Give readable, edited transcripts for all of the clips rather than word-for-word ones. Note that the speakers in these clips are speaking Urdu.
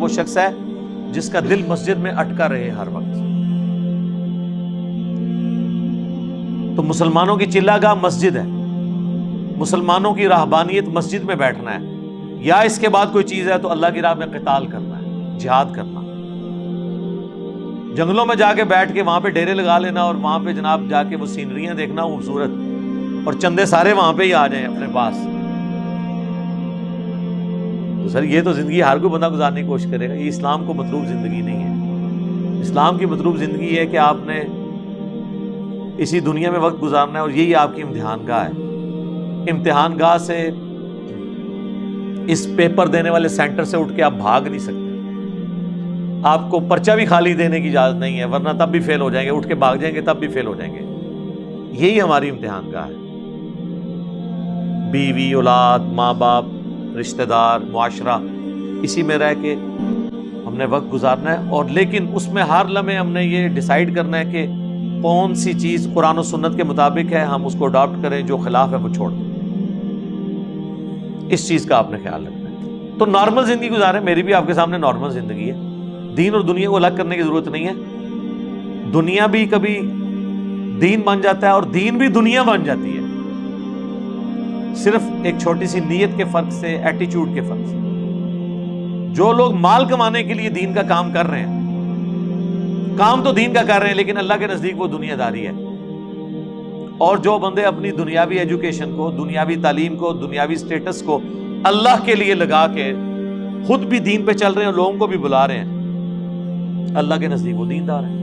وہ شخص ہے جس کا دل مسجد میں اٹکا رہے ہر وقت. تو مسلمانوں کی چلا گاہ مسجد ہے، مسلمانوں کی راہبانیت مسجد میں بیٹھنا ہے، یا اس کے بعد کوئی چیز ہے تو اللہ کی راہ میں قتال کرنا ہے، جہاد کرنا. جنگلوں میں جا کے بیٹھ کے وہاں پہ ڈیرے لگا لینا اور وہاں پہ جناب جا کے وہ سینریاں دیکھنا خوبصورت، اور چندے سارے وہاں پہ ہی آ جائیں اپنے پاس، تو سر یہ تو زندگی ہر کوئی بندہ گزارنے کی کوشش کرے گا. یہ اسلام کو مطلوب زندگی نہیں ہے. اسلام کی مطلوب زندگی ہے کہ آپ نے اسی دنیا میں وقت گزارنا ہے، اور یہی آپ کی امتحان گاہ ہے. امتحان گاہ سے، اس پیپر دینے والے سینٹر سے اٹھ کے آپ بھاگ نہیں سکتے. آپ کو پرچہ بھی خالی دینے کی اجازت نہیں ہے، ورنہ تب بھی فیل ہو جائیں گے. اٹھ کے بھاگ جائیں گے تب بھی فیل ہو جائیں گے. یہی ہماری امتحان گاہ ہے. بیوی، اولاد، ماں باپ، رشتہ دار، معاشرہ، اسی میں رہ کے ہم نے وقت گزارنا ہے. اور لیکن اس میں ہر لمحے ہم نے یہ ڈیسائیڈ کرنا ہے کہ کون سی چیز قرآن و سنت کے مطابق ہے ہم اس کو اڈاپٹ کریں، جو خلاف ہے وہ چھوڑ دیں. اس چیز کا آپ نے خیال رکھنا ہے. تو نارمل زندگی گزاریں. میری بھی آپ کے سامنے نارمل زندگی ہے. دین اور دنیا کو الگ کرنے کی ضرورت نہیں ہے. دنیا بھی کبھی دین بن جاتا ہے اور دین بھی دنیا بن جاتی ہے، صرف ایک چھوٹی سی نیت کے فرق سے، ایٹیچیوڈ کے فرق سے. جو لوگ مال کمانے کے لیے دین کا کام کر رہے ہیں، کام تو دین کا کر رہے ہیں، لیکن اللہ کے نزدیک وہ دنیا داری ہے. اور جو بندے اپنی دنیاوی ایجوکیشن کو، دنیاوی تعلیم کو، دنیاوی سٹیٹس کو اللہ کے لیے لگا کے خود بھی دین پہ چل رہے ہیں اور لوگوں کو بھی بلا رہے ہیں، اللہ کے نزدیک وہ دیندار ہے.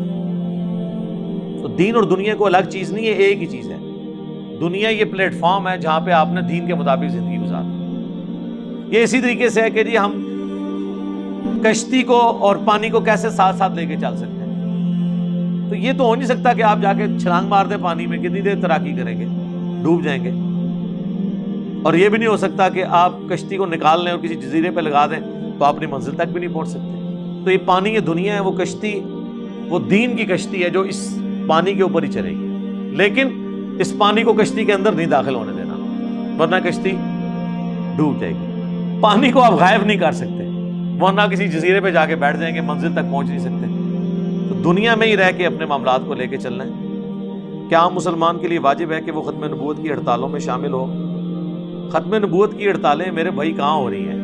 تو دین اور دنیا کو الگ چیز نہیں ہے، ایک ہی چیز ہے. دنیا یہ پلیٹ فارم ہے جہاں پہ آپ نے دین کے مطابق زندگی گزارنی. یہ اسی طریقے سے ہے کہ جی ہم کشتی کو اور پانی کو کیسے ساتھ ساتھ لے کے چل سکتے ہیں. تو یہ تو ہو نہیں سکتا کہ آپ جا کے چھلانگ مار دیں پانی میں، کتنی دیر تیراکی کریں گے، ڈوب جائیں گے. اور یہ بھی نہیں ہو سکتا کہ آپ کشتی کو نکال لیں اور کسی جزیرے پہ لگا دیں تو آپ اپنی منزل تک بھی نہیں پہنچ سکتے. تو یہ پانی، یہ دنیا ہے، وہ کشتی، وہ دین کی کشتی ہے جو اس پانی کے اوپر ہی چلے گی. لیکن اس پانی کو کشتی کے اندر نہیں داخل ہونے دینا، ورنہ کشتی ڈوب جائے گی. پانی کو آپ غائب نہیں کر سکتے، ورنہ کسی جزیرے پہ جا کے بیٹھ جائیں گے، منزل تک پہنچ نہیں سکتے. تو دنیا میں ہی رہ کے اپنے معاملات کو لے کے چلنا ہے. کیا عام مسلمان کے لیے واجب ہے کہ وہ ختم نبوت کی ہڑتالوں میں شامل ہو؟ ختم نبوت کی ہڑتالیں میرے بھائی کہاں ہو رہی ہیں؟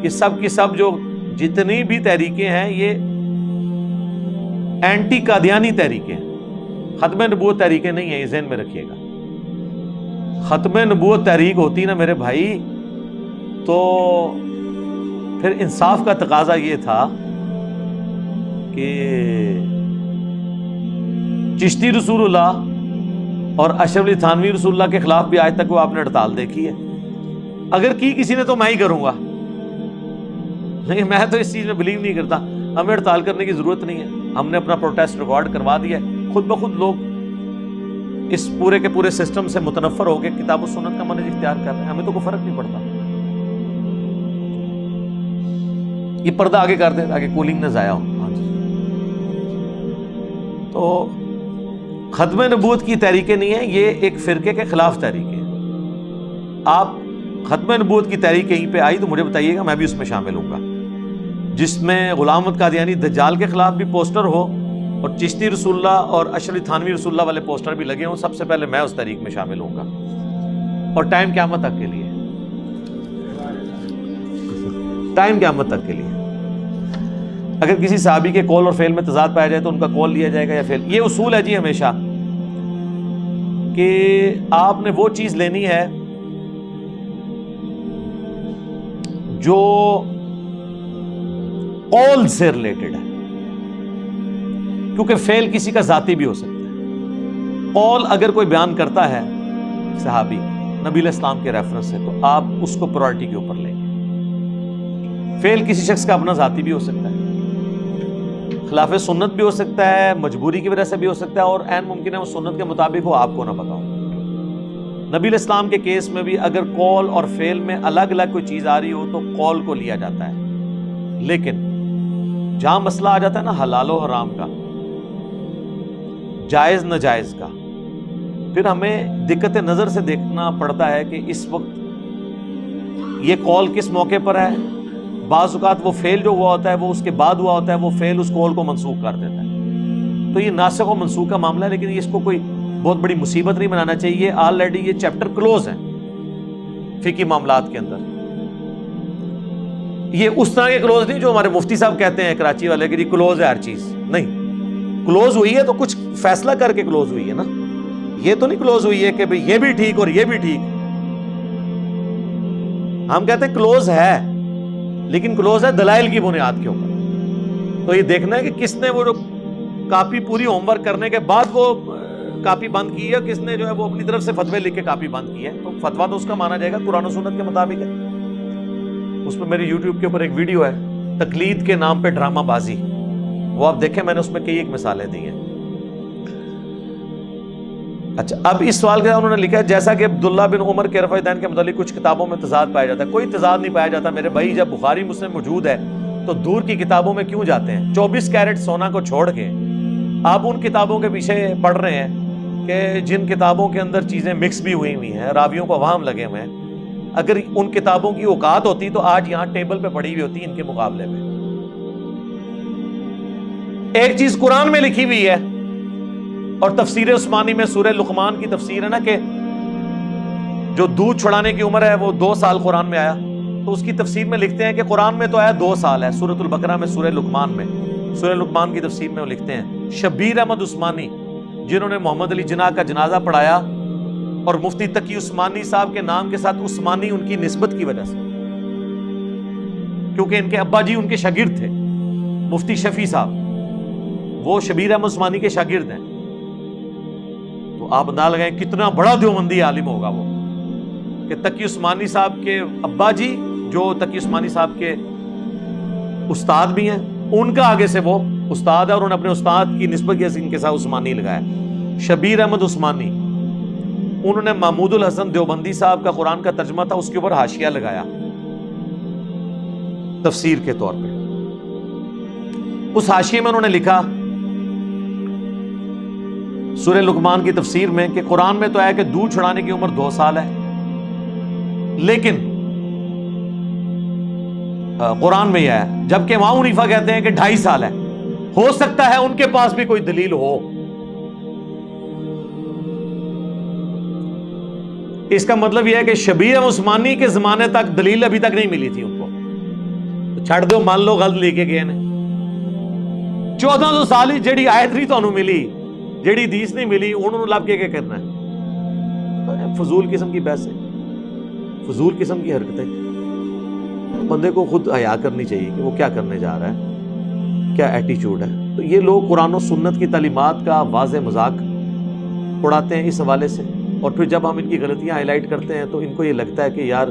یہ سب کی سب جو جتنی بھی تحریکیں ہیں یہ اینٹی قادیانی تحریکیں ہیں، ختم نبوت تحریکیں نہیں ہیں. یہ ذہن میں رکھیے گا. ختم نبوت تحریک ہوتی نا میرے بھائی تو پھر انصاف کا تقاضا یہ تھا کہ چشتی رسول اللہ اور اشرف علی تھانوی رسول اللہ کے خلاف بھی آج تک وہ آپ نے ہڑتال دیکھی ہے؟ اگر کی کسی نے تو میں ہی کروں گا، لیکن میں تو اس چیز میں بلیو نہیں کرتا. ہمیں ہڑتال کرنے کی ضرورت نہیں ہے. ہم نے اپنا پروٹیسٹ ریکارڈ کروا دیا ہے. خود بخود لوگ اس پورے کے پورے سسٹم سے متنفر ہو کے کتاب و سنت کا منہج اختیار کر رہے ہیں. ہمیں تو کوئی فرق نہیں پڑتا. یہ پردہ آگے کر دیں تاکہ کولنگ نہ ضائع ہو. ہاں جی. تو ختم نبوت کی تحریکیں نہیں ہیں، یہ ایک فرقے کے خلاف تحریکیں ہیں. آپ ختم نبوت کی تحریک کہیں پہ آئی تو مجھے بتائیے گا، میں بھی اس میں شامل ہوں گا. جس میں غلام احمد قادیانی دجال کے خلاف بھی پوسٹر ہو اور چشتی رسول اللہ اور اشرف علی تھانوی رسول اللہ والے پوسٹر بھی لگے ہوں، سب سے پہلے میں اس تحریک میں شامل ہوں گا. اور ٹائم قیامت تک کے لیے، ٹائم قیامت تک کے لیے. اگر کسی صحابی کے قول اور فعل میں تضاد پایا جائے تو ان کا قول لیا جائے گا یا فعل. یہ اصول ہے جی ہمیشہ کہ آپ نے وہ چیز لینی ہے جو قول سے ریلیٹڈ ہے، کیونکہ فعل کسی کا ذاتی بھی ہو سکتا ہے. قول اگر کوئی بیان کرتا ہے صحابی نبی علیہ السلام کے ریفرنس سے تو آپ اس کو پرائرٹی کے اوپر لیں گے. فعل کسی شخص کا اپنا ذاتی بھی ہو سکتا ہے، خلاف سنت بھی ہو سکتا ہے، مجبوری کی وجہ سے بھی ہو سکتا ہے، اور عین ممکن ہے وہ سنت کے مطابق ہو، آپ کو نہ پتا ہو. نبی علیہ السلام کے کیس میں بھی اگر قول اور فعل میں الگ الگ کوئی چیز آ رہی ہو تو قول کو لیا جاتا ہے. لیکن جہاں مسئلہ آ جاتا ہے نا حلال و حرام کا، جائز ناجائز کا، پھر ہمیں دقت نظر سے دیکھنا پڑتا ہے کہ اس وقت یہ قول کس موقع پر ہے، بعض اوقات وہ فعل جو ہوا ہوتا ہے وہ اس کے بعد ہوا ہوتا ہے، وہ فعل اس قول کو منسوخ کر دیتا ہے. تو یہ ناسخ و منسوخ کا معاملہ ہے، لیکن اس کو کوئی بہت بڑی مصیبت نہیں بنانا چاہیے. آلریڈی یہ چیپٹر کلوز ہے فقہی معاملات کے اندر. یہ اس طرح کے کلوز نہیں جو ہمارے مفتی صاحب کہتے ہیں کراچی والے کہ جی کلوز ہے ہر چیز. نہیں، کلوز ہوئی ہے تو کچھ فیصلہ کر کے کلوز ہوئی ہے نا. یہ تو نہیں کلوز ہوئی ہے کہ بھئی یہ بھی ٹھیک اور یہ بھی ٹھیک. ہم کہتے ہیں کلوز ہے، لیکن کلوز ہے دلائل کی بنیاد کے اوپر. تو یہ دیکھنا ہے کہ کس نے وہ جو کاپی پوری ہوم ورک کرنے کے بعد وہ کاپی بند کی ہے، کس نے جو ہے وہ اپنی طرف سے فتوے لکھ کے کاپی بند کی ہے. تو فتوا تو اس کا مانا جائے گا قرآن و سنت کے مطابق ہے. اس پہ میری یوٹیوب کے اوپر ایک ویڈیو ہے، تقلید کے نام پہ ڈرامہ بازی، وہ آپ دیکھیں، میں نے اس میں کئی ایک مثالیں دی ہیں. اچھا، اب اس سوال کے انہوں نے لکھا ہے جیسا کہ عبداللہ بن عمر کے رفع دین کے متعلق کچھ کتابوں میں تضاد پایا جاتا ہے. کوئی تضاد نہیں پایا جاتا میرے بھائی. جب بخاری مسلم موجود ہے تو دور کی کتابوں میں کیوں جاتے ہیں؟ 24 کیرٹ سونا کو چھوڑ کے آپ ان کتابوں کے پیچھے پڑھ رہے ہیں کہ جن کتابوں کے اندر چیزیں مکس بھی ہوئی ہیں، راویوں کو وہم لگے ہوئے ہیں. اگر ان کتابوں کی اوقات ہوتی تو آج یہاں ٹیبل پہ پڑی ہوئی ہوتی ان کے مقابلے میں. ایک چیز قرآن میں لکھی ہوئی ہے، اور تفسیر عثمانی میں سورہ لقمان کی تفسیر ہے نا کہ جو دودھ چھڑانے کی عمر ہے وہ 2 سال قرآن میں آیا. تو اس کی تفسیر میں لکھتے ہیں کہ قرآن میں تو آیا 2 سال ہے، سورۃ البقرہ میں، سورہ لقمان میں. سورہ لقمان کی تفسیر میں وہ لکھتے ہیں شبیر احمد عثمانی جنہوں نے محمد علی جناح کا جنازہ پڑھایا، اور مفتی تقی عثمانی صاحب کے نام کے ساتھ عثمانی ان کی نسبت کی وجہ سے، کیونکہ ان کے ابا جی ان کے شاگرد تھے مفتی شفیع صاحب، وہ شبیر احمد عثمانی کے شاگرد ہیں. تو آپ اندازہ لگائیں کتنا بڑا دیوبندی عالم ہوگا وہ، کہ تقی عثمانی صاحب کے ابا جی جو تقی عثمانی صاحب کے استاد بھی ہیں، ان کا آگے سے وہ استاد ہے، اور انہوں نے اپنے استاد کی نسبت کی ان کے ساتھ عثمانی لگایا. شبیر احمد عثمانی، انہوں نے محمود الحسن دیوبندی صاحب کا قرآن کا ترجمہ تھا، اس کے اوپر حاشیہ لگایا تفسیر کے طور پہ. اس حاشیے میں انہوں نے لکھا سورہ لقمان کی تفسیر میں کہ قرآن میں تو آیا کہ دودھ چھڑانے کی عمر 2 سال ہے، لیکن قرآن میں یہ ہے، جبکہ امام حنیفہ کہتے ہیں کہ 2.5 سال ہے. ہو سکتا ہے ان کے پاس بھی کوئی دلیل ہو. اس کا مطلب یہ ہے کہ شبیر عثمانی کے زمانے تک دلیل ابھی تک نہیں ملی تھی ان کو. تو چھڑ دو، مان لو غلط لے کے گئے نے. 1400 سال ہی جیڑی آیت نہیں تو ملی، جیڑی حدیث نہیں ملی، انہوں نے لب کے کیا کرنا ہے؟ فضول قسم کی بحث ہے، فضول قسم کی حرکتیں. بندے کو خود حیا کرنی چاہیے کہ وہ کیا کرنے جا رہا ہے، کیا ایٹیچیوڈ ہے. تو یہ لوگ قرآن و سنت کی تعلیمات کا واضح مذاق اڑاتے ہیں اس حوالے سے، اور پھر جب ہم ان کی غلطیاں ہائی لائٹ کرتے ہیں تو ان کو یہ لگتا ہے کہ یار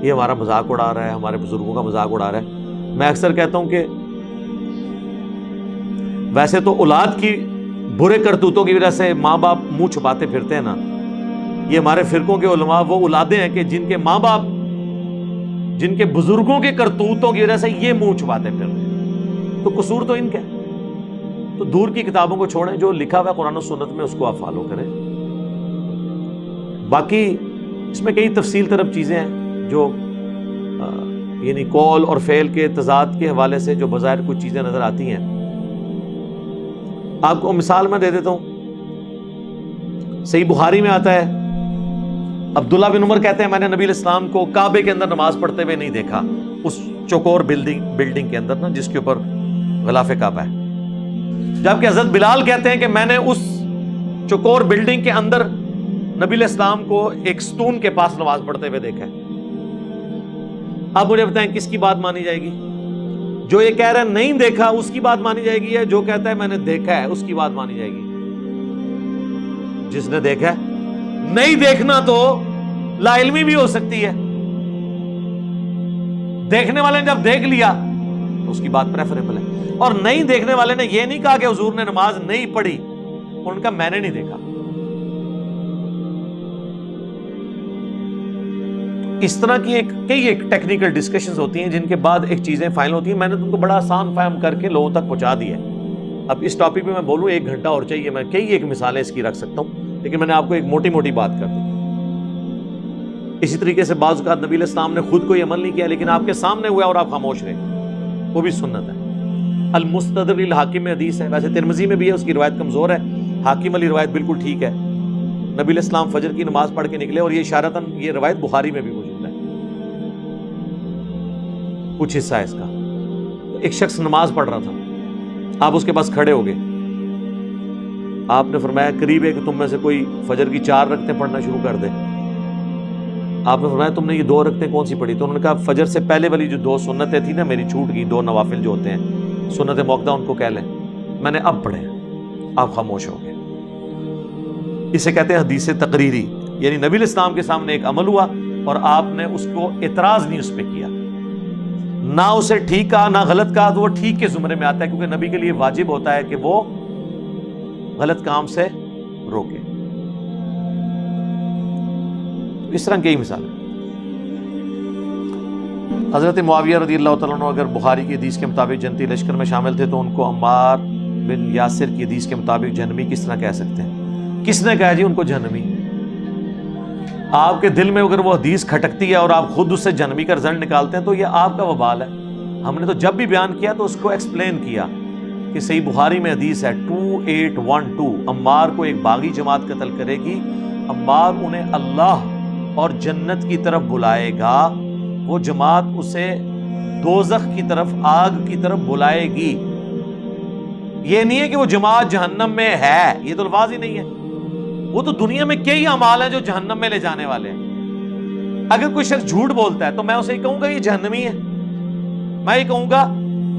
یہ ہمارا مذاق اڑا رہا ہے، ہمارے بزرگوں کا مذاق اڑا رہا ہے. میں اکثر کہتا ہوں کہ ویسے تو اولاد کی برے کرتوتوں کی وجہ سے ماں باپ منہ چھپاتے پھرتے ہیں نا، یہ ہمارے فرقوں کے علماء وہ اولادیں ہیں کہ جن کے ماں باپ، جن کے بزرگوں کے کرتوتوں کی وجہ سے یہ منہ چھپاتے پھر رہے ہیں. تو قصور تو ان کا ہے. تو دور کی کتابوں کو چھوڑیں، جو لکھا ہوا ہے قرآن و سنت میں اس کو آپ فالو کریں. باقی اس میں کئی تفصیل طرف چیزیں ہیں جو یعنی قول اور فعل کے تضاد کے حوالے سے جو بظاہر کچھ چیزیں نظر آتی ہیں. آپ کو مثال میں دے دیتا ہوں. صحیح بخاری میں آتا ہے، عبداللہ بن عمر کہتے ہیں میں نے نبی علیہ السلام کو کعبے کے اندر نماز پڑھتے ہوئے نہیں دیکھا، اس چوکور بلڈنگ کے اندر نا جس کے اوپر غلاف کعبہ ہے. جبکہ حضرت بلال کہتے ہیں کہ میں نے اس چوکور بلڈنگ کے اندر نبی علیہ السلام کو ایک ستون کے پاس نماز پڑھتے ہوئے دیکھا ہے. اب مجھے بتائیں کس کی بات مانی جائے گی؟ جو یہ کہہ رہا ہے نہیں دیکھا اس کی بات مانی جائے گی، یا جو کہتا ہے میں نے دیکھا ہے اس کی بات مانی جائے گی؟ جس نے دیکھا ہے. نہیں دیکھنا تو لا علمی بھی ہو سکتی ہے. دیکھنے والے نے جب دیکھ لیا تو اس کی بات پریفریبل ہے، اور نہیں دیکھنے والے نے یہ نہیں کہا کہ حضور نے نماز نہیں پڑھی، ان کا میں نے نہیں دیکھا. اس طرح کی کئی ایک ٹیکنیکل ڈسکشنز ہوتی ہیں جن کے بعد ایک چیزیں فائنل ہوتی ہیں. میں نے تم کو بڑا آسان فہم کر کے لوگوں تک پہنچا دیا ہے. اب اس ٹاپک پہ میں بولوں 1 گھنٹہ اور چاہیے، میں کئی ایک مثالیں اس کی رکھ سکتا ہوں، لیکن میں نے آپ کو ایک موٹی بات کر دی. اسی طریقے سے بعض اوقات نبی علیہ السلام نے خود کوئی عمل نہیں کیا لیکن آپ کے سامنے ہوا اور آپ خاموش رہے، وہ بھی سنت ہے۔ المستدرک للحاکم میں حدیث ہے، ویسے ترمذی میں بھی ہے، اس کی روایت کمزور ہے، حاکم والی روایت بالکل ٹھیک ہے۔ نبی علیہ السلام فجر کی نماز پڑھ کے نکلے، اور یہ اشارتاً یہ روایت بخاری میں بھی موجود ہے، کچھ حصہ ہے اس کا۔ ایک شخص نماز پڑھ رہا تھا، آپ اس کے پاس کھڑے ہو گئے، آپ نے فرمایا قریب ہے کہ تم میں سے کوئی فجر کی 4 رکعتیں پڑھنا شروع کر دے۔ آپ نے فرمایا تم نے یہ 2 رکعتیں کون سی پڑھی؟ تو انہوں نے کہا فجر سے پہلے والی جو 2 سنتیں تھیں نا میری چھوٹ گئی، 2 نوافل جو ہوتے ہیں سنت موقدہ ان کو کہہ لیں، میں نے اب پڑھے۔ آپ خاموش ہو گئے۔ اسے کہتے ہیں حدیث تقریری، یعنی نبی علیہ السلام کے سامنے ایک عمل ہوا اور آپ نے اس کو اعتراض نہیں اس پہ کیا، نہ اسے ٹھیک کہا نہ غلط کہا، تو وہ ٹھیک کے زمرے میں آتا ہے، کیونکہ نبی کے لیے واجب ہوتا ہے کہ وہ غلط کام سے روکے۔ اس طرح کئی مثال ہیں۔ حضرت معاویہ رضی اللہ تعالیٰ عنہ اگر بخاری کی حدیث کے مطابق جنتی لشکر میں شامل تھے تو ان کو عمار بن یاسر کی حدیث کے مطابق جہنمی کس طرح کہہ سکتے ہیں؟ کس نے کہا جی ان کو جہنمی؟ آپ کے دل میں اگر وہ حدیث کھٹکتی ہے اور آپ خود اس سے جہنمی کا رزلٹ نکالتے ہیں تو یہ آپ کا وبال ہے۔ ہم نے تو جب بھی بیان کیا تو اس کو ایکسپلین کیا کہ صحیح بخاری میں حدیث ہے 2812، عمار کو ایک باغی جماعت قتل کرے گی، عمار انہیں اللہ اور جنت کی طرف بلائے گا، وہ جماعت اسے دوزخ کی طرف، آگ کی طرف بلائے گی۔ یہ نہیں ہے کہ وہ جماعت جہنم میں ہے، یہ تو الفاظ ہی نہیں ہے، وہ تو دنیا میں کئی اعمال ہیں جو جہنم میں لے جانے والے ہیں۔ اگر کوئی شخص جھوٹ بولتا ہے تو میں اسے کہوں گا یہ جہنمی ہے، میں یہ کہوں گا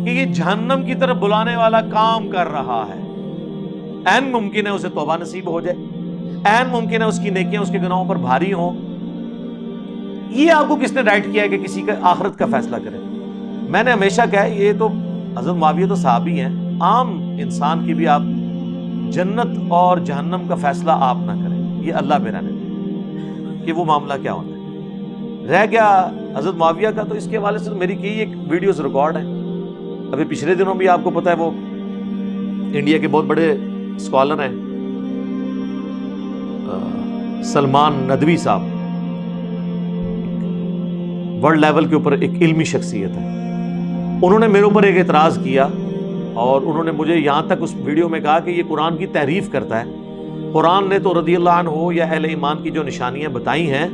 کہ یہ جہنم کی طرف بلانے والا کام کر رہا ہے۔ عین ممکن ہے اسے توبہ نصیب ہو جائے، عین ممکن ہے اس کی نیکیاں اس کے گناہوں پر بھاری ہوں۔ یہ آپ کو کس نے رائٹ کیا ہے کہ کسی کا آخرت کا فیصلہ کرے؟ میں نے ہمیشہ کہا ہے یہ تو حضرت معاویہ تو صحابی ہیں، عام انسان کی بھی آپ جنت اور جہنم کا فیصلہ آپ نہ کریں، یہ اللہ پہ رہنے دیں کہ وہ معاملہ کیا ہوتا ہے۔ رہ گیا حضرت معاویہ کا، تو اس کے حوالے سے میری کئی ایک ویڈیوز ریکارڈ ہیں۔ ابھی پچھلے دنوں بھی آپ کو پتہ ہے وہ انڈیا کے بہت بڑے اسکالر ہیں سلمان ندوی صاحب، ورلڈ لیول کے اوپر ایک علمی شخصیت ہے، انہوں نے میرے اوپر ایک اعتراض کیا اور انہوں نے مجھے یہاں تک اس ویڈیو میں کہا کہ یہ قرآن کی تحریف کرتا ہے۔ قرآن نے تو رضی اللہ عنہ یا اہل ایمان کی جو نشانیاں بتائی ہیں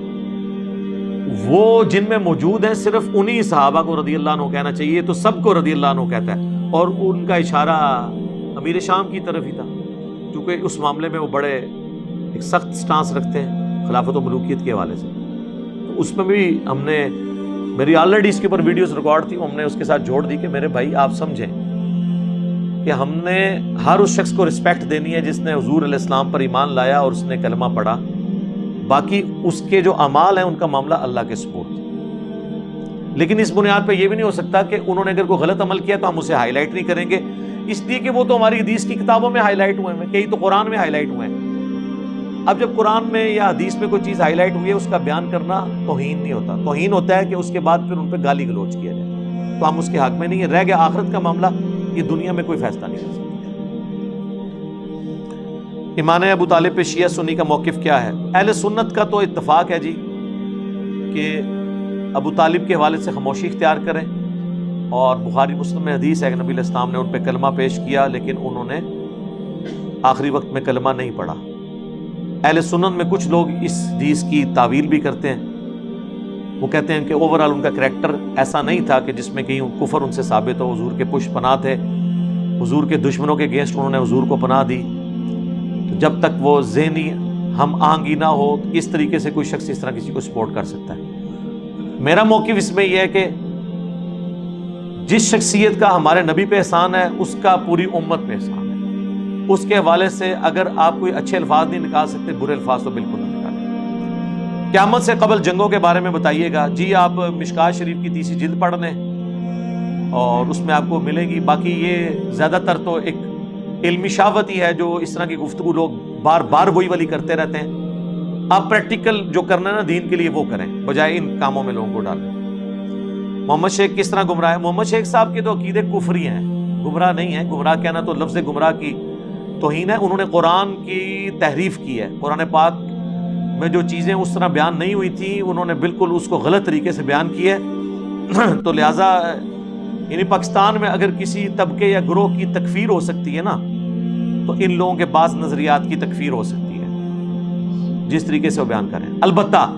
وہ جن میں موجود ہیں صرف انہی صحابہ کو رضی اللہ عنہ کہنا چاہیے، تو سب کو رضی اللہ عنہ کہتا ہے، اور ان کا اشارہ امیر شام کی طرف ہی تھا، کیونکہ اس معاملے میں وہ بڑے ایک سخت سٹانس رکھتے ہیں خلافت و ملوکیت کے حوالے سے۔ تو اس میں بھی ہم نے، میری آلریڈی اس کے اوپر ویڈیوز ریکارڈ تھی، ہم نے اس کے ساتھ جوڑ دی کہ میرے بھائی آپ سمجھیں کہ ہم نے ہر اس شخص کو رسپیکٹ دینی ہے جس نے حضور علیہ السلام پر ایمان لایا اور اس نے کلمہ پڑھا، باقی اس کے جو اعمال ہیں ان کا معاملہ اللہ کے سپرد۔ لیکن اس بنیاد پہ یہ بھی نہیں ہو سکتا کہ انہوں نے اگر کوئی غلط عمل کیا تو ہم اسے ہائی لائٹ نہیں کریں گے، اس لیے کہ وہ تو ہماری حدیث کی کتابوں میں ہائی لائٹ ہوئے ہیں، کئی تو قرآن میں ہائی لائٹ ہوئے ہیں۔ اب جب قرآن میں یا حدیث میں کوئی چیز ہائی لائٹ ہوئی ہے اس کا بیان کرنا توہین نہیں ہوتا، توہین ہوتا ہے کہ اس کے بعد پھر ان پہ گالی گلوچ کیا جائے، تو ہم اس کے حق میں نہیں ہے۔ رہ گیا آخرت کا معاملہ، یہ دنیا میں کوئی فیصلہ نہیں کر سکتا۔ ایمان ابو طالب پہ شیعہ سنی کا موقف کیا ہے؟ اہل سنت کا تو اتفاق ہے جی کہ ابو طالب کے حوالے سے خاموشی اختیار کریں، اور بخاری مسلم میں حدیث ہے کہ نبی علیہ السلام نے ان پہ کلمہ پیش کیا لیکن انہوں نے آخری وقت میں کلمہ نہیں پڑھا۔ اہل سنت میں کچھ لوگ اس حدیث کی تعویل بھی کرتے ہیں، وہ کہتے ہیں کہ اوورآل ان کا کریکٹر ایسا نہیں تھا کہ جس میں کہیں کفر ان سے ثابت ہو، حضور کے پش پناہ تھے، حضور کے دشمنوں کے اگینسٹ انہوں نے حضور کو پناہ دی، تو جب تک وہ ذہنی ہم آہنگی نہ ہو اس طریقے سے کوئی شخص اس طرح کسی کو سپورٹ کر سکتا ہے۔ میرا موقف اس میں یہ ہے کہ جس شخصیت کا ہمارے نبی پہ احسان ہے اس کا پوری امت پہ احسان ہے، اس کے حوالے سے اگر آپ کوئی اچھے الفاظ نہیں نکال سکتے، برے الفاظ تو بالکل نہ نکالیں۔ قیامت سے قبل جنگوں کے بارے میں بتائیے گا جی، آپ مشکات شریف کی 30 جلد پڑھ لیں اور اس میں آپ کو ملے گی، باقی یہ زیادہ تر تو ایک علمی شاوت ہی ہے جو اس طرح کی گفتگو لوگ بار بار وہی والی کرتے رہتے ہیں۔ آپ پریکٹیکل جو کرنا ہے نا دین کے لیے وہ کریں، بجائے ان کاموں میں لوگوں کو ڈالیں۔ محمد شیخ کس طرح گمراہ ہے؟ محمد شیخ صاحب کے تو عقیدے کفری ہیں، گمراہ نہیں ہیں۔ گمراہ کہنا تو لفظ گمراہ کی توہین ہے، انہوں نے قرآن کی تحریف کی ہے۔ قرآن پاک میں جو چیزیں اس طرح بیان نہیں ہوئی تھیں انہوں نے بالکل اس کو غلط طریقے سے بیان کی ہے. تو لہٰذا یعنی پاکستان میں اگر کسی طبقے یا گروہ کی تکفیر ہو سکتی ہے نا تو ان لوگوں کے بعض نظریات کی تکفیر ہو سکتی ہے جس طریقے سے وہ بیان کر رہے ہیں. البتہ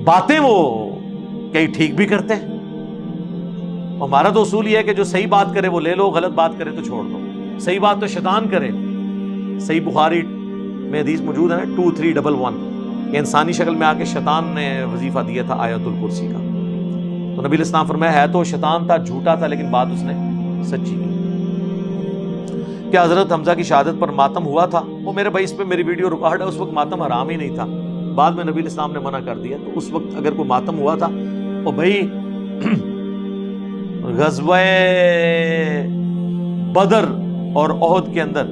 باتیں وہ کئی ٹھیک بھی کرتے ہیں. ہمارا تو اصول یہ ہے کہ جو صحیح بات کرے وہ لے لو, غلط بات کرے تو چھوڑ دو. صحیح بات تو شیطان کرے. صحیح بخاری میں حدیث موجود ہے نا 2311 کہ انسانی شکل میں آ کے شیطان نے وظیفہ دیا تھا آیت الکرسی کا. تو نبی الاسلام فرمایا ہے تو شیطان تھا, جھوٹا تھا, لیکن بات اس نے سچی کی. کیا حضرت حمزہ کی شہادت پر ماتم ہوا تھا؟ وہ میرے بھائی اس پہ میری ویڈیو ریکارڈ ہے, اس وقت ماتم حرام ہی نہیں تھا, بعد میں نبی الاسلام نے منع کر دیا. تو اس وقت اگر کوئی ماتم ہوا تھا اور بھائی غزوہ بدر اور احد کے اندر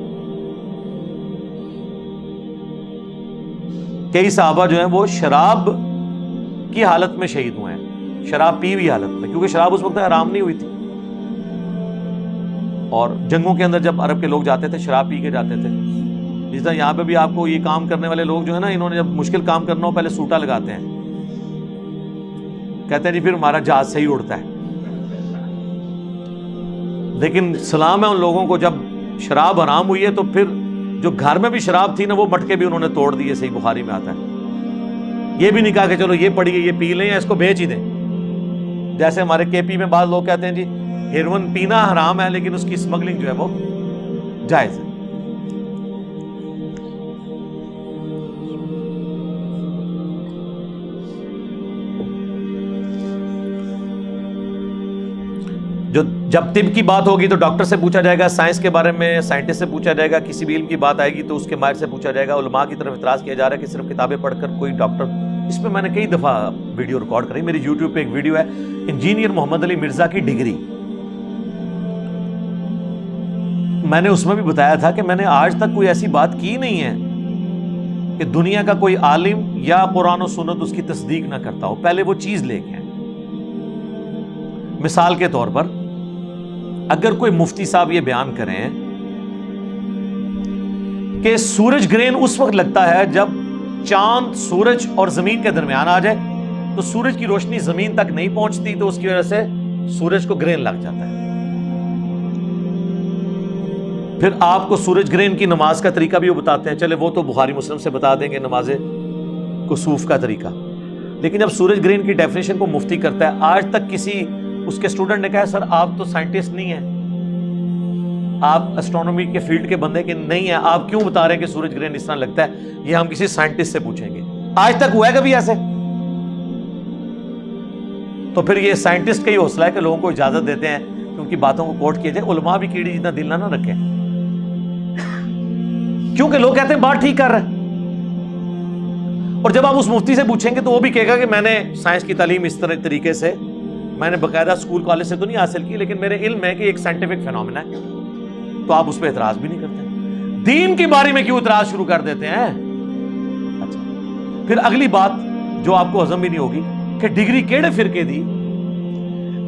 کئی صحابہ جو ہیں وہ شراب کی حالت میں شہید ہوئے ہیں, شراب پی ہوئی حالت میں, کیونکہ شراب اس وقت حرام نہیں ہوئی تھی. اور جنگوں کے اندر جب عرب کے لوگ جاتے تھے شراب پی کے جاتے تھے. جس طرح یہاں پہ بھی آپ کو یہ کام کرنے والے لوگ جو ہے نا, انہوں نے جب مشکل کام کرنا ہو پہلے سوٹا لگاتے ہیں, کہتے ہیں جی پھر ہمارا جہاز صحیح اڑتا ہے. لیکن سلام ہے ان لوگوں کو, جب شراب حرام ہوئی ہے تو پھر جو گھر میں بھی شراب تھی نا وہ مٹکے بھی انہوں نے توڑ دیے. صحیح بخاری میں آتا ہے. یہ بھی نہیں کہا کہ چلو یہ پڑی ہے یہ پی لیں یا اس کو بیچ ہی دیں. جیسے ہمارے کے پی میں بعض لوگ کہتے ہیں جی ہیروئن پینا حرام ہے لیکن اس کی اسمگلنگ جو ہے وہ جائز ہے. جب طب کی بات ہوگی تو ڈاکٹر سے پوچھا جائے گا, سائنس کے بارے میں سائنٹسٹ سے پوچھا جائے گا, کسی بھی علم کی بات آئے گی تو اس کے ماہر سے پوچھا جائے گا. علماء کی طرف اعتراض کیا جا رہا ہے کہ صرف کتابیں پڑھ کر کوئی ڈاکٹر, اس پہ میں نے کئی دفعہ ویڈیو ریکارڈ کری. میری یوٹیوب پہ ایک ویڈیو ہے انجینئر محمد علی مرزا کی ڈگری. میں نے اس میں بھی بتایا تھا کہ میں نے آج تک کوئی ایسی بات کی نہیں ہے کہ دنیا کا کوئی عالم یا قرآن و سنت اس کی تصدیق نہ کرتا ہو, پہلے وہ چیز لے کے آئے. مثال کے طور پر اگر کوئی مفتی صاحب یہ بیان کریں کہ سورج گرہن اس وقت لگتا ہے جب چاند سورج اور زمین کے درمیان آ جائے تو سورج کی روشنی زمین تک نہیں پہنچتی تو اس کی وجہ سے سورج کو گرہن لگ جاتا ہے. پھر آپ کو سورج گرہن کی نماز کا طریقہ بھی وہ بتاتے ہیں, چلے وہ تو بخاری مسلم سے بتا دیں گے نماز کسوف کا طریقہ. لیکن جب سورج گرہن کی ڈیفینیشن کو مفتی کرتا ہے, آج تک کسی اس کے اسٹوڈنٹ نے کہا سر آپ تو سائنٹسٹ نہیں ہیں, آپ اسٹرونومی کے فیلڈ کے بندے کے نہیں ہیں, آپ کیوں بتا رہے ہیں کہ سورج گرہن اس طرح لگتا ہے؟ یہ ہم کسی سائنٹسٹ سے پوچھیں گے. آج تک ہوا ہے کبھی ایسے؟ تو پھر یہ سائنٹسٹ کا ہی حوصلہ ہے کہ لوگوں کو اجازت دیتے ہیں کہ ان کی باتوں کو کوٹ کیا جائے. علماء بھی کیڑی جتنا دل نہ رکھیں, کیونکہ لوگ کہتے ہیں بات ٹھیک کر رہے ہیں. اور جب آپ اس مفتی سے پوچھیں گے تو وہ بھی کہے گا کہ میں نے سائنس کی تعلیم اس طریقے سے, میں نے باقاعدہ اسکول کالج سے تو نہیں حاصل کی, لیکن میرے علم ہے کہ ایک سائنٹیفک فینومینا ہے. تو آپ اس پہ اعتراض بھی نہیں کرتے. دین کے بارے میں کیوں اعتراض شروع کر دیتے ہیں؟ اچھا, پھر اگلی بات جو آپ کو ہضم بھی نہیں ہوگی کہ ڈگری کیڑے فرقے دی.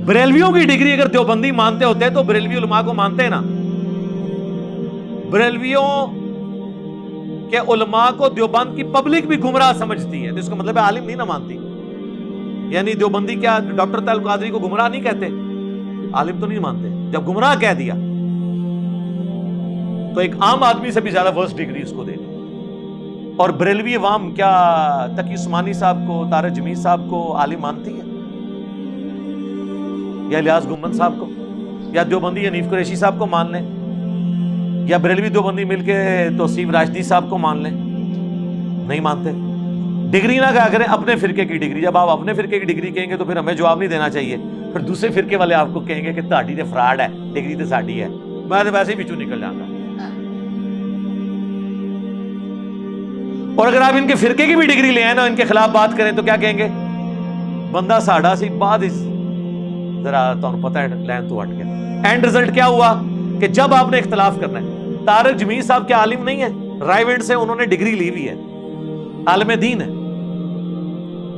بریلویوں کی ڈگری اگر دیوبندی مانتے ہوتے تو بریلوی علماء کو مانتے ہیں نا. بریلویوں کے علماء کو دیوبند کی پبلک بھی گمراہ سمجھتی ہے, تو اس کا مطلب ہے عالم نہیں نہ مانتی. یعنی دیوبندی کیا ڈاکٹر طاہر القادری کو گمراہ نہیں کہتے؟ عالم تو نہیں مانتے. جب گمراہ کہہ دیا تو ایک عام آدمی سے بھی زیادہ ورسٹ ڈگری اس کو دے دی. اور بریلوی عوام کیا تقی عثمانی صاحب کو, طارق جمیل صاحب کو عالم مانتی ہے, یا الیاس گمن صاحب کو, یا دیوبندی حنیف قریشی صاحب کو مان لیں, یا بریلوی دیوبندی مل کے توصیف راشدی صاحب کو مان لیں؟ نہیں مانتے. ڈگری نہ کہا کریں اپنے فرقے کی ڈگری. جب آپ اپنے فرقے کی ڈگری کہیں گے تو پھر ہمیں جواب نہیں دینا چاہیے, پھر دوسرے فرقے والے آپ کو کہیں گے کہ تہاڈی تے فراڈ ہے, ڈگری تے ساڈی ہے. میں تو ویسے ہی پچھو نکل جاتا. اور اگر آپ ان کے فرقے کی بھی ڈگری لے آئے نا, ان کے خلاف بات کریں تو کیا کہیں گے؟ بندہ ساڈا سی بعد ذرا تمہیں پتہ ہے لین تو ہٹ گیا. اینڈ رزلٹ کیا ہوا کہ جب آپ نے اختلاف کرنا ہے, طارق جمیل صاحب کے عالم نہیں ہے, رائیونڈ سے انہوں نے ڈگری لی ہوئی ہے, عالم دین ہے.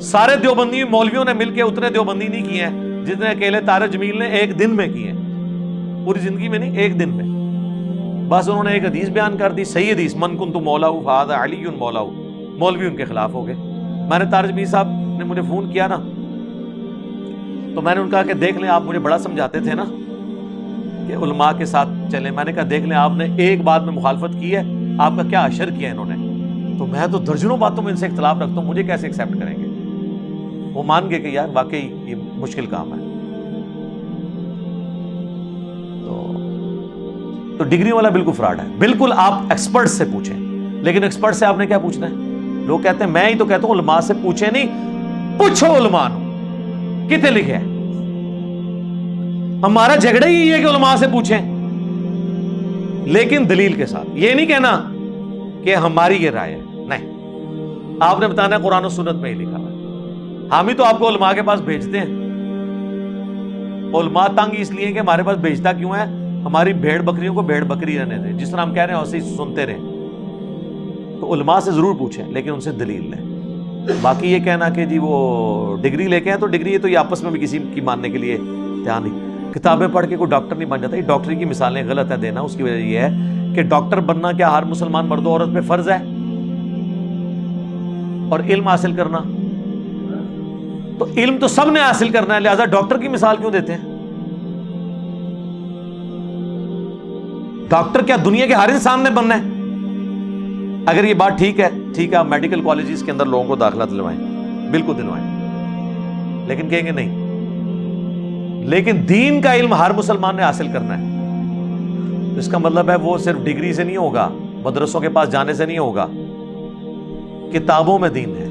سارے دیوبندی مولویوں نے مل کے اتنے دیوبندی نہیں کیے ہیں جتنے اکیلے طارق جمیل نے ایک دن میں کیے ہیں, پوری زندگی میں نہیں, ایک دن میں. بس انہوں نے ایک حدیث بیان کر دی, صحیح حدیث, من کنت مولاہ فہذا علی مولاہ, مولوی ان کے خلاف ہو گئے. میں نے طارق میر صاحب نے مجھے فون کیا نا، تو میں نے ان کہا کہ دیکھ لیں، آپ مجھے بڑا سمجھاتے تھے نا کہ علماء کے ساتھ چلیں. میں نے کہا دیکھ لیں، آپ نے ایک بات میں مخالفت کی ہے، آپ کا کیا اشر کیا انہوں نے. تو میں تو درجنوں باتوں میں ان سے اختلاف رکھتا ہوں، مجھے کیسے ایکسیپٹ کریں گے. وہ مان گئے کہ یار واقعی یہ مشکل کام ہے. تو ڈگری والا بالکل فراڈ ہے. بالکل آپ ایکسپرٹ سے پوچھیں، لیکن ایکسپرٹ سے آپ نے کیا پوچھنا ہے؟ لوگ کہتے ہیں، میں ہی تو کہتا ہوں علماء سے پوچھیں نہیں، پوچھو علماء نو کتنے لکھے ہیں. ہمارا جھگڑا ہی ہے کہ علماء سے پوچھیں، لیکن دلیل کے ساتھ. یہ نہیں کہنا کہ ہماری یہ رائے ہے، نہیں، آپ نے بتانا قرآن و سنت میں ہی لکھا ہے. ہم ہی تو آپ کو علماء کے پاس بھیجتے ہیں. علماء تنگ اس لیے کہ ہمارے پاس بھیجتا کیوں ہے؟ ہماری بھیڑ بکریوں کو بھیڑ بکری رہنے دیں، جس طرح ہم کہہ رہے ہیں ویسے ہی سنتے رہیں. تو علماء سے ضرور پوچھیں، لیکن ان سے دلیل لیں. باقی یہ کہنا کہ جی وہ ڈگری لے کے ہیں، تو ڈگری ہے تو یہ آپس میں بھی کسی کی ماننے کے لیے تیار نہیں. کتابیں پڑھ کے کوئی ڈاکٹر نہیں بن جاتا. یہ ڈاکٹری کی مثالیں غلط ہے دینا. اس کی وجہ یہ ہے کہ ڈاکٹر بننا کیا ہر مسلمان مرد و عورت پہ فرض ہے؟ اور علم حاصل کرنا تو علم تو سب نے حاصل کرنا ہے، لہذا ڈاکٹر کی مثال کیوں دیتے ہیں؟ ڈاکٹر کیا دنیا کے ہر انسان نے بننا ہے؟ اگر یہ بات ٹھیک ہے آپ میڈیکل کالجز کے اندر لوگوں کو داخلہ دلوائیں، بالکل دلوائیں، لیکن کہیں گے نہیں. لیکن دین کا علم ہر مسلمان نے حاصل کرنا ہے. اس کا مطلب ہے وہ صرف ڈگری سے نہیں ہوگا، مدرسوں کے پاس جانے سے نہیں ہوگا، کتابوں میں دین ہے.